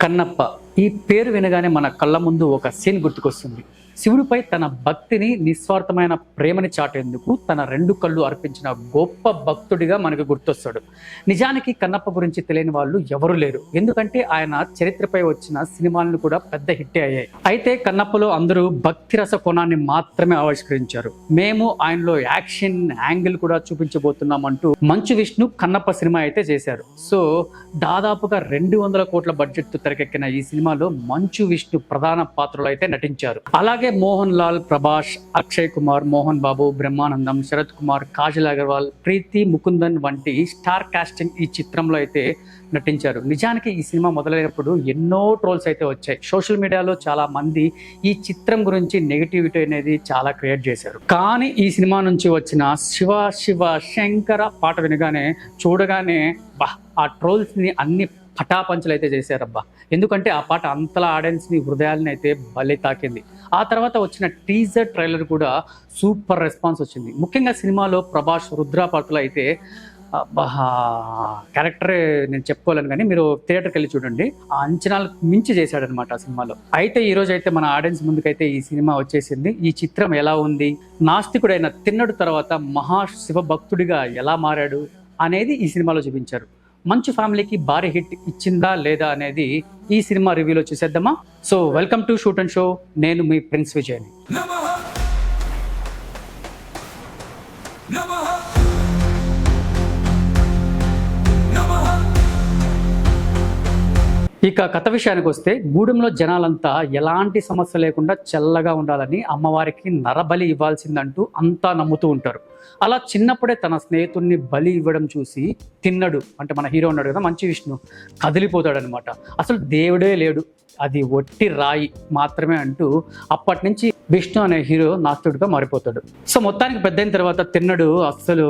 కన్నప్ప ఈ పేరు వినగానే మన కళ్ళ ముందు ఒక సీన్ గుర్తుకొస్తుంది. శివుడిపై తన భక్తిని, నిస్వార్థమైన ప్రేమని చాటేందుకు తన రెండు కళ్ళు అర్పించిన గొప్ప భక్తుడిగా మనకు గుర్తొస్తాడు. నిజానికి కన్నప్ప గురించి తెలియని వాళ్ళు ఎవరు లేరు. ఎందుకంటే ఆయన చరిత్రపై వచ్చిన సినిమాలను కూడా పెద్ద హిట్టే అయ్యాయి. అయితే కన్నప్పలో అందరూ భక్తి రస కోణాన్ని మాత్రమే ఆవిష్కరించారు. మేము ఆయనలో యాక్షన్ యాంగిల్ కూడా చూపించబోతున్నాం అంటూ మంచు విష్ణు కన్నప్ప సినిమా అయితే చేశారు. సో దాదాపుగా 200 కోట్ల బడ్జెట్ తో తెరకెక్కిన ఈ సినిమాలో మంచు విష్ణు ప్రధాన పాత్రలో అయితే నటించారు. అలాగే మోహన్ లాల్, ప్రభాస్, అక్షయ్ కుమార్, మోహన్ బాబు, బ్రహ్మానందం, శరత్ కుమార్, కాజల్ అగర్వాల్, ప్రీతి ముకుందన్ వంటి స్టార్ కాస్టింగ్ ఈ చిత్రంలో అయితే నటించారు. నిజానికి ఈ సినిమా మొదలైనప్పుడు ఎన్నో ట్రోల్స్ అయితే వచ్చాయి. సోషల్ మీడియాలో చాలా మంది ఈ చిత్రం గురించి నెగిటివిటీ అనేది చాలా క్రియేట్ చేశారు. కానీ ఈ సినిమా నుంచి వచ్చిన శివ శివ శంకర పాట వినగానే చూడగానే ఆ ట్రోల్స్ ని అన్ని పటాపంచలు అయితే చేశారబ్బా. ఎందుకంటే ఆ పాట అంతలా ఆడియన్స్ని, హృదయాలని అయితే భలే తాకింది. ఆ తర్వాత వచ్చిన టీజర్ ట్రైలర్ కూడా సూపర్ రెస్పాన్స్ వచ్చింది. ముఖ్యంగా సినిమాలో ప్రభాస్ రుద్ర పాత్రలో అయితే క్యారెక్టరే నేను చెప్పుకోలేను, కానీ మీరు థియేటర్కి వెళ్ళి చూడండి. ఆ అంచనాలు మించి చేశాడనమాట ఆ సినిమాలో. అయితే ఈ రోజు అయితే మన ఆడియన్స్ ముందుకైతే ఈ సినిమా వచ్చేసింది. ఈ చిత్రం ఎలా ఉంది, నాస్తికుడైన తిన్నడు తర్వాత మహాశివ భక్తుడిగా ఎలా మారాడు అనేది ఈ సినిమాలో చూపించారు. మంచు ఫ్యామిలీకి భారీ హిట్ ఇచ్చిందా లేదా అనేది ఈ సినిమా రివ్యూలో చూసేద్దామా. So welcome to shoot and show. నేను మీ ప్రిన్స్ విజయ్. ఇక కథ విషయానికి వస్తే, గూడెంలో జనాలంతా ఎలాంటి సమస్య లేకుండా చల్లగా ఉండాలని అమ్మవారికి నరబలి ఇవ్వాల్సిందంటూ అంతా నమ్ముతూ ఉంటారు. అలా చిన్నప్పుడే తన స్నేహితుడిని బలి ఇవ్వడం చూసి తిన్నడు, అంటే మన హీరో ఉన్నాడు కదా మంచు విష్ణు, కదిలిపోతాడు అనమాట. అసలు దేవుడే లేడు, అది ఒట్టి రాయి మాత్రమే అంటూ అప్పటి నుంచి విష్ణు అనే హీరో నాస్తికుడిగా మారిపోతాడు. సో మొత్తానికి పెద్దయిన తర్వాత తిన్నడు అస్సలు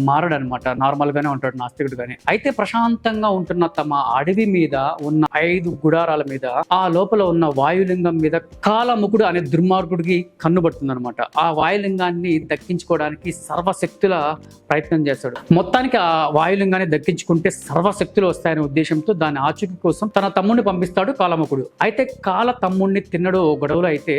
మారడు అనమాట, నార్మల్గానే ఉంటాడు నాస్తికుడుగానే. అయితే ప్రశాంతంగా ఉంటున్న తమ అడవి మీద ఉన్న 5 గుడారాల మీద, ఆ లోపల ఉన్న వాయులింగం మీద కాలముకుడు అనే దుర్మార్గుడికి కన్నుబడుతుంది అనమాట. ఆ వాయులింగాన్ని దక్కించుకోవడానికి సర్వశక్తుల ప్రయత్నం చేస్తాడు. మొత్తానికి ఆ వాయులింగాన్ని దక్కించుకుంటే సర్వశక్తులు వస్తాయనే ఉద్దేశంతో దాని ఆచూకీ కోసం తన తమ్ముడిని పంపిస్తాడు కాలముకుడు. అయితే కాల తమ్ముడిని తిన్నడు గొడవలు అయితే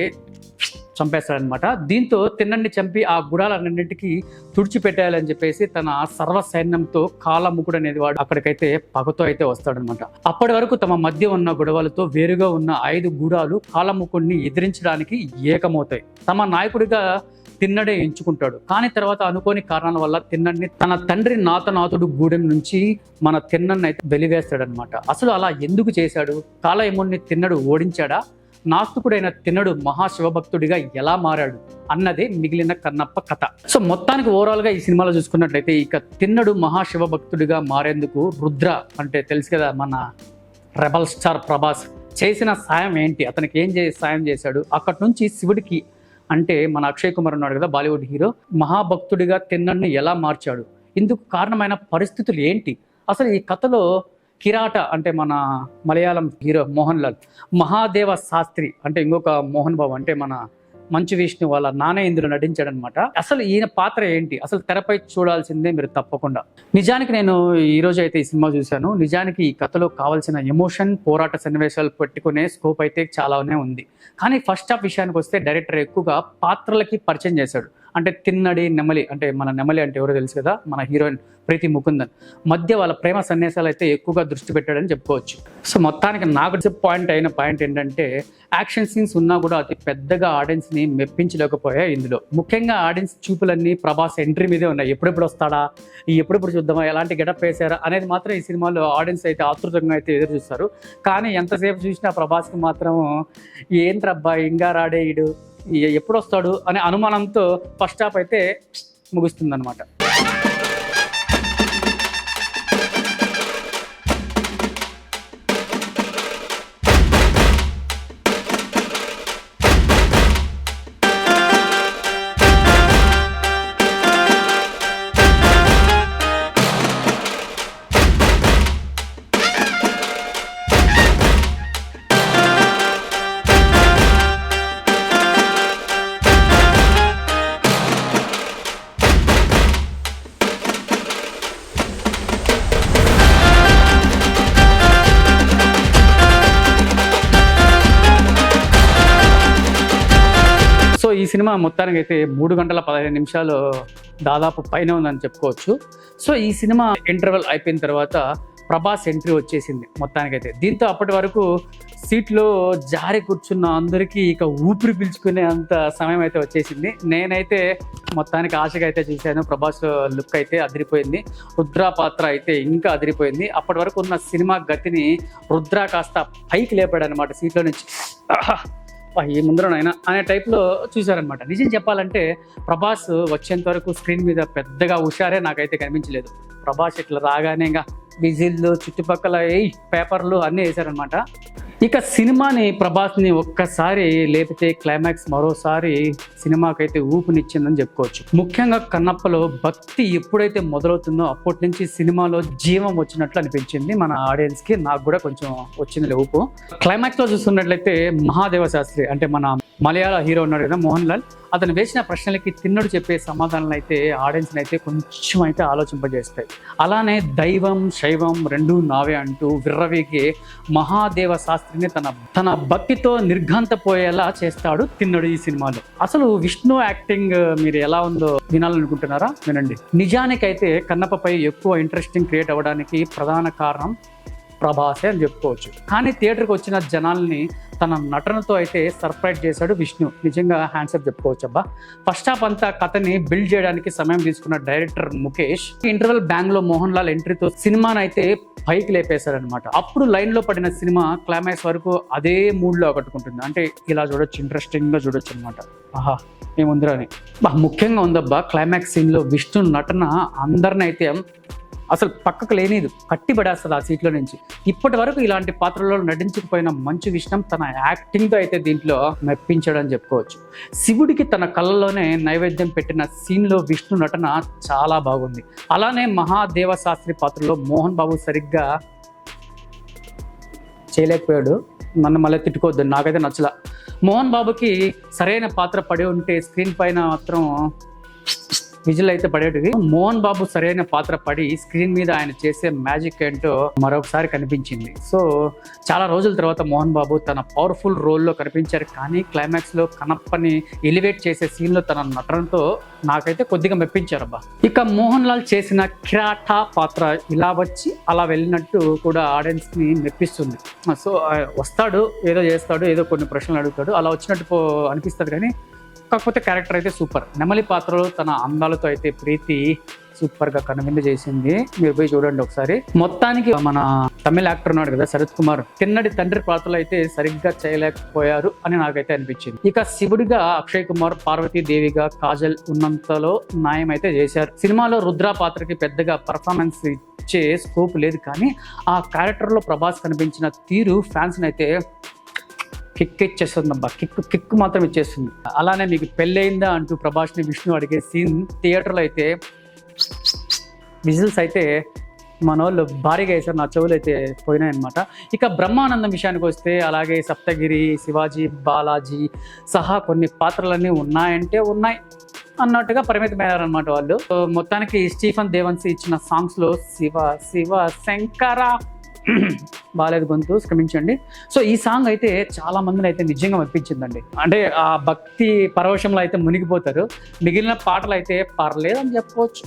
చంపేస్తాడనమాట. దీంతో తిన్నడిని చంపి ఆ గుడాలన్నింటికి తుడిచిపెట్టేయాలని చెప్పేసి తన సర్వ సైన్యంతో కాలముకుడు అనేది వాడు అక్కడికైతే పగతో అయితే వస్తాడనమాట. అప్పటి వరకు తమ మధ్య ఉన్న గొడవలతో వేరుగా ఉన్న 5 గూడాలు కాలముకుడిని ఎదిరించడానికి ఏకమవుతాయి. తమ నాయకుడిగా తిన్నడే ఎంచుకుంటాడు. కానీ తర్వాత అనుకోని కారణాల వల్ల తిన్నడిని తన తండ్రి నాతనాథుడు గూడెం నుంచి మన తిన్నడిని అయితే వెలివేస్తాడనమాట. అసలు అలా ఎందుకు చేశాడు? కాలయముడిని తిన్నడు ఓడించాడా? నాస్తికుడైన తిన్నడు మహాశివభక్తుడిగా ఎలా మారాడు అన్నదే మిగిలిన కన్నప్ప కథ. సో మొత్తానికి ఓవరాల్ గా ఈ సినిమాలో చూసుకున్నట్లయితే, ఇక తిన్నడు మహాశివభక్తుడిగా మారేందుకు రుద్ర, అంటే తెలుసు కదా మన రెబల్ స్టార్ ప్రభాస్, చేసిన సాయం ఏంటి, అతనికి ఏం సాయం చేశాడు, అక్కడి నుంచి శివుడికి, అంటే మన అక్షయ్ కుమార్ ఉన్నాడు కదా బాలీవుడ్ హీరో, మహాభక్తుడిగా తిన్నడిని ఎలా మార్చాడు, ఇందుకు కారణమైన పరిస్థితులు ఏంటి, అసలు ఈ కథలో కిరాట అంటే మన మలయాళం హీరో మోహన్ లాల్, మహాదేవ శాస్త్రి అంటే ఇంకొక మోహన్ బాబు అంటే మన మంచు విష్ణు వాళ్ళ నాన్న ఇందులో నటించాడనమాట. అసలు ఈయన పాత్ర ఏంటి, అసలు తెరపై చూడాల్సిందే మీరు తప్పకుండా. నిజానికి నేను ఈ రోజు అయితే ఈ సినిమా చూశాను. నిజానికి ఈ కథలో కావాల్సిన ఎమోషన్, పోరాట సన్నివేశాలు పెట్టుకునే స్కోప్ అయితే చాలానే ఉంది. కానీ ఫస్ట్ హాఫ్ విషయానికి వస్తే డైరెక్టర్ ఎక్కువగా పాత్రలకి పరిచయం చేశాడు. అంటే తిన్నడి, నెమలి, అంటే మన నెమలి అంటే ఎవరో తెలుసు కదా, మన హీరోయిన్ ప్రీతి ముకుందన్ మధ్య వాళ్ళ ప్రేమ సన్నివేశాలు అయితే ఎక్కువగా దృష్టి పెట్టాడని చెప్పుకోవచ్చు. సో మొత్తానికి నాకు డిసప్పాయింట్ అయిన పాయింట్ ఏంటంటే, యాక్షన్ సీన్స్ ఉన్నా కూడా అతి పెద్దగా ఆడియన్స్ని మెప్పించలేకపోయాయి ఇందులో. ముఖ్యంగా ఆడియన్స్ చూపులన్నీ ప్రభాస్ ఎంట్రీ మీదే ఉన్నాయి. ఎప్పుడెప్పుడు వస్తాడా, ఎప్పుడెప్పుడు చూద్దామా, ఎలాంటి గెటప్ వేసారా అనేది మాత్రం ఈ సినిమాలో ఆడియన్స్ అయితే ఆతృతంగా అయితే ఎదురు చూస్తారు. కానీ ఎంతసేపు చూసినా ప్రభాస్కి మాత్రం ఏంట్రబ్బా ఇంకా రాడేయుడు, ఎప్పుడు వస్తాడు అనే అనుమానంతో ఫస్ట్ హాఫ్ అయితే ముగుస్తుంది అనమాట. సో ఈ సినిమా మొత్తానికి అయితే 3 గంటల 15 నిమిషాలు దాదాపు పైన ఉందని చెప్పుకోవచ్చు. సో ఈ సినిమా ఇంటర్వెల్ అయిపోయిన తర్వాత ప్రభాస్ ఎంట్రీ వచ్చేసింది మొత్తానికైతే. దీంతో అప్పటి వరకు సీట్లో జారి కూర్చున్న అందరికీ ఇక ఊపిరి పీల్చుకునే అంత సమయం అయితే వచ్చేసింది. నేనైతే మొత్తానికి ఆశగా అయితే చూశాను. ప్రభాస్ లుక్ అయితే అదిరిపోయింది, రుద్ర పాత్ర అయితే ఇంకా అదిరిపోయింది. అప్పటి వరకు ఉన్న సినిమా గతిని రుద్ర కాస్త పైకి లేపాడు అనమాట సీట్లో నుంచి. ఈ ముందరనైనా అనే టైప్లో చూశారనమాట. నిజం చెప్పాలంటే ప్రభాస్ వచ్చేంత వరకు స్క్రీన్ మీద పెద్దగా హుషారే నాకైతే కనిపించలేదు. ప్రభాస్ ఇట్లా రాగానే ఇంకా విజిల్లు చుట్టుపక్కల పేపర్లు అన్నీ వేశారనమాట. ఇక సినిమాని ప్రభాస్ని ఒక్కసారి లేపితే క్లైమాక్స్ మరోసారి సినిమాకైతే ఊపునిచ్చిందని చెప్పుకోవచ్చు. ముఖ్యంగా కన్నప్పలో భక్తి ఎప్పుడైతే మొదలవుతుందో అప్పటి నుంచి సినిమాలో జీవం వచ్చినట్లు అనిపించింది మన ఆడియన్స్కి. నాకు కూడా కొంచెం వచ్చింది ఊపు. క్లైమాక్స్లో చూస్తున్నట్లయితే మహాదేవ శాస్త్రి అంటే మన మలయాళ హీరో ఉన్నాడు కదా మోహన్ లాల్, అతను వేసిన ప్రశ్నలకి తిన్నుడు చెప్పే సమాధానాలు అయితే ఆడియన్స్ని అయితే కొంచెం అయితే ఆలోచింపజేస్తాయి. అలానే దైవం శైవం రెండూ నావే అంటూ విర్రవీగే మహాదేవ శాస్త్రిని తన భక్తితో నిర్ఘాంతపోయేలా చేస్తాడు తిన్నుడు ఈ సినిమాలో. అసలు విష్ణు యాక్టింగ్ మీరు ఎలా ఉందో వినాలనుకుంటున్నారా? వినండి. నిజానికైతే కన్నప్పపై ఎక్కువ ఇంట్రెస్టింగ్ క్రియేట్ అవ్వడానికి ప్రధాన కారణం ప్రభాసే అని చెప్పుకోవచ్చు. కానీ థియేటర్కి వచ్చిన జనాల్ని తన నటనతో అయితే సర్ప్రైజ్ చేశాడు విష్ణు. నిజంగా హ్యాండ్సప్ చెప్పుకోవచ్చు అబ్బా. ఫస్ట్ హాఫ్ అంతా కథని బిల్డ్ చేయడానికి సమయం తీసుకున్న డైరెక్టర్ ముఖేష్ ఇంటర్వెల్ బ్యాంగ్లో మోహన్ లాల్ ఎంట్రీతో సినిమాని అయితే పైకి లేపేశారనమాట. అప్పుడు లైన్లో పడిన సినిమా క్లైమాక్స్ వరకు అదే మూడ్లో ఆకట్టుకుంటుంది. అంటే ఇలా చూడొచ్చు, ఇంట్రెస్టింగ్గా చూడొచ్చు అనమాట. ఆహా ఏముందిరా అని ముఖ్యంగా ఉందబ్బా. క్లైమాక్స్ సీన్లో విష్ణు నటన అందరిని అయితే అసలు పక్కకు లేనిది, కట్టిపడేస్తుంది ఆ సీట్లో నుంచి. ఇప్పటి వరకు ఇలాంటి పాత్రలో నటించకపోయిన మంచు విష్ణు తన యాక్టింగ్తో అయితే దీంట్లో మెప్పించాడని చెప్పుకోవచ్చు. శివుడికి తన కళ్ళలోనే నైవేద్యం పెట్టిన సీన్లో విష్ణు నటన చాలా బాగుంది. అలానే మహాదేవ శాస్త్రి పాత్రలో మోహన్ బాబు సరిగ్గా చేయలేకపోయాడు. నన్ను మళ్ళీ తిట్టుకోవద్దు, నాకైతే నచ్చలా. మోహన్ బాబుకి సరైన పాత్ర పడి ఉంటే స్క్రీన్ పైన మాత్రం విజిల్ అయితే పడేటివి. మోహన్ బాబు సరైన పాత్ర పడి స్క్రీన్ మీద ఆయన చేసే మ్యాజిక్ ఏంటో మరొకసారి కనిపించింది. సో చాలా రోజుల తర్వాత మోహన్ బాబు తన పవర్ఫుల్ రోల్లో కనిపించారు. కానీ క్లైమాక్స్లో కనప్పని ఎలివేట్ చేసే సీన్లో తన నటనతో నాకైతే కొద్దిగా మెప్పించారబ్బా. ఇక మోహన్ లాల్ చేసిన కిరాటా పాత్ర ఇలా వచ్చి అలా వెళ్ళినట్టు కూడా ఆడియన్స్ని మెప్పిస్తుంది. సో వస్తాడు, ఏదో చేస్తాడు, ఏదో కొన్ని ప్రశ్నలు అడుగుతాడు, అలా వచ్చినట్టు అనిపిస్తుంది. కానీ కాకపోతే క్యారెక్టర్ అయితే సూపర్. నెమలి పాత్రలో తన అందాలతో అయితే ప్రీతి సూపర్గా కనువిందు చేసింది. మీరు పోయి చూడండి ఒకసారి. మొత్తానికి మన తమిళ యాక్టర్ ఉన్నాడు కదా శరత్ కుమార్, తిన్నడి తండ్రి పాత్రలు అయితే సరిగ్గా చేయలేకపోయారు అని నాకైతే అనిపించింది. ఇక శివుడిగా అక్షయ్ కుమార్, పార్వతీదేవిగా కాజల్ ఉన్నంతలో న్యాయం అయితే చేశారు. సినిమాలో రుద్ర పాత్రకి పెద్దగా పర్ఫార్మెన్స్ ఇచ్చే స్కోప్ లేదు. కానీ ఆ క్యారెక్టర్లో ప్రభాస్ కనిపించిన తీరు ఫ్యాన్స్ని అయితే కిక్ ఇచ్చేస్తుంది అబ్బా. కిక్ మాత్రం ఇచ్చేస్తుంది. అలానే మీకు పెళ్ళయిందా అంటూ ప్రభాస్ని విష్ణు అడిగే సీన్ థియేటర్లో అయితే విజిల్స్ అయితే మన వాళ్ళు భారీగా వేశారు. నా చెవులు అయితే పోయినాయన్నమాట. ఇక బ్రహ్మానందం విషయానికి వస్తే అలాగే సప్తగిరి, శివాజీ, బాలాజీ సహా కొన్ని పాత్రలన్నీ ఉన్నాయంటే ఉన్నాయి అన్నట్టుగా పరిమితమయ్యారనమాట వాళ్ళు. మొత్తానికి స్టీఫన్ దేవన్సీ ఇచ్చిన సాంగ్స్లో శివ శివ శంకర బాలేదు, గొంతు క్షమించండి. సో ఈ సాంగ్ అయితే చాలా మందిని అయితే నిజంగా మెప్పించిందండి. అంటే ఆ భక్తి పరవశంలో అయితే మునిగిపోతారు. మిగిలిన పాటలు అయితే పర్లేదు అని చెప్పుకోవచ్చు.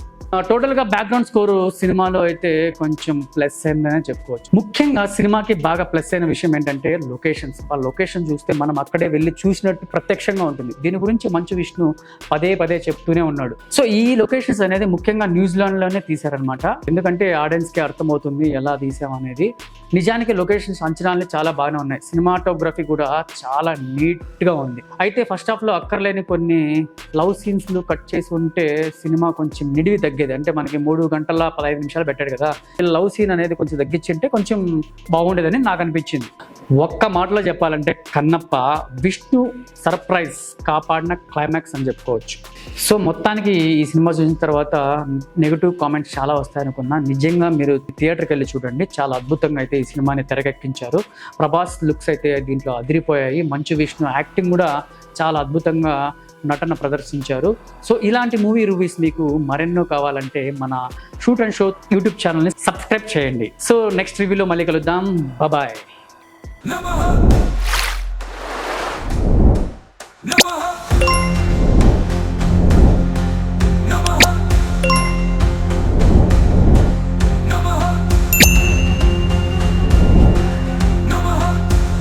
టోటల్గా బ్యాక్గ్రౌండ్ స్కోరు సినిమాలో అయితే కొంచెం ప్లస్ అయిందనే చెప్పుకోవచ్చు. ముఖ్యంగా సినిమాకి బాగా ప్లస్ అయిన విషయం ఏంటంటే లొకేషన్స్. ఆ లొకేషన్ చూస్తే మనం అక్కడే వెళ్ళి చూసినట్టు ప్రత్యక్షంగా ఉంటుంది. దీని గురించి మంచు విష్ణు పదే పదే చెప్తూనే ఉన్నాడు. సో ఈ లొకేషన్స్ అనేది ముఖ్యంగా న్యూజిలాండ్లోనే తీశారనమాట. ఎందుకంటే ఆడియన్స్కి అర్థమవుతుంది ఎలా తీసామనేది. నిజానికి లొకేషన్స్ అంచనాలు చాలా బాగానే ఉన్నాయి. సినిమాటోగ్రఫీ కూడా చాలా నీట్గా ఉంది. అయితే ఫస్ట్ హాఫ్లో అక్కర్లేని కొన్ని లవ్ సీన్స్లు కట్ చేసి ఉంటే సినిమా కొంచెం నిడివి తగ్గి, అంటే మనకి 3 గంటల 15 నిమిషాలు పెట్టాడు కదా, లవ్ సీన్ అనేది కొంచెం తగ్గించింటే కొంచెం బాగుండేదని నాకు అనిపించింది. ఒక్క మాటలో చెప్పాలంటే కన్నప్ప విష్ణు సర్ప్రైజ్ కాపాడిన క్లైమాక్స్ అని చెప్పుకోవచ్చు. సో మొత్తానికి ఈ సినిమా చూసిన తర్వాత నెగిటివ్ కామెంట్స్ చాలా వస్తాయనుకున్నా. నిజంగా మీరు థియేటర్కి వెళ్ళి చూడండి, చాలా అద్భుతంగా అయితే ఈ సినిమాని తెరకెక్కించారు. ప్రభాస్ లుక్స్ అయితే దీంట్లో అదిరిపోయాయి. మంచు విష్ణు యాక్టింగ్ కూడా చాలా అద్భుతంగా నటన ప్రదర్శించారు. సో ఇలాంటి మూవీ రివ్యూస్ మీకు మరెన్నో కావాలంటే మన షూట్ అండ్ షో యూట్యూబ్ ఛానల్ని సబ్స్క్రైబ్ చేయండి. సో నెక్స్ట్ రివ్యూలో మళ్ళీ కలుద్దాం. బాయ్.